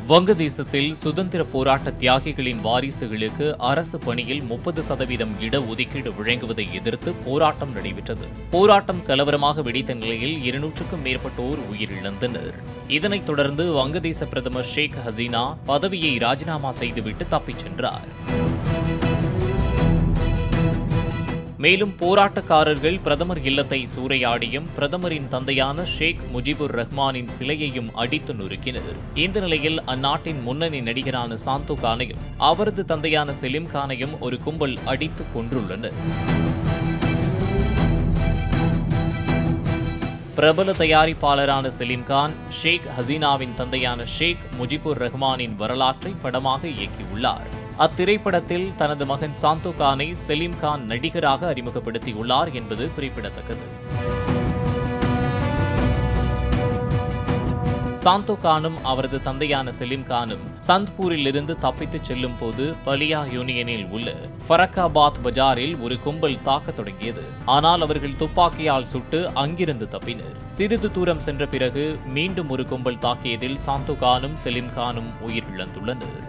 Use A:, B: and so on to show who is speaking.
A: வங்கதேசத்தில் சுதந்திர போராட்ட தியாகிகளின் வாரிசுகளுக்கு அரசு பணியில் 30% இடஒதுக்கீடு வழங்குவதை எதிர்த்து போராட்டம் நடைபெற்றது. போராட்டம் கலவரமாக வெடித்த நிலையில் 200க்கும் மேற்பட்டோர் உயிரிழந்தனர். இதனைத் தொடர்ந்து வங்கதேச பிரதமர் ஷேக் ஹசீனா பதவியை ராஜினாமா செய்துவிட்டு தப்பிச் சென்றார். மேலும் போராட்டக்காரர்கள் பிரதமர் இல்லத்தை சூறையாடியும் பிரதமரின் தந்தையான ஷேக் முஜிபுர் ரஹ்மானின் சிலையையும் அடித்து நொறுக்கினர். இந்த நிலையில் அந்நாட்டின் முன்னணி நடிகரான சாந்தோ கானையும் அவரது தந்தையான செலிம் கானையும் ஒரு கும்பல் அடித்து கொன்றுள்ளனர். பிரபல தயாரிப்பாளரான செலிம் கான் ஷேக் ஹசீனாவின் தந்தையான ஷேக் முஜிபுர் ரஹ்மானின் வரலாற்றை படமாக இயக்கியுள்ளார். அத்திரைப்படத்தில் தனது மகன் சாந்தோ கானை செலிம் கான் நடிகராக அறிமுகப்படுத்தியுள்ளார் என்பது குறிப்பிடத்தக்கது. சாந்தோ கானும் அவரது தந்தையான செலிம் கானும் சந்த்பூரில் இருந்து தப்பித்துச் செல்லும் போது பலியா யூனியனில் உள்ள ஃபரக்காபாத் பஜாரில் ஒரு கும்பல் தாக்கத் தொடங்கியது. ஆனால் அவர்கள் துப்பாக்கியால் சுட்டு அங்கிருந்து தப்பினர். சிறிது தூரம் சென்ற பிறகு மீண்டும் ஒரு கும்பல் தாக்கியதில் சாந்தோ கானும் செலிம் கானும் உயிரிழந்துள்ளனர்.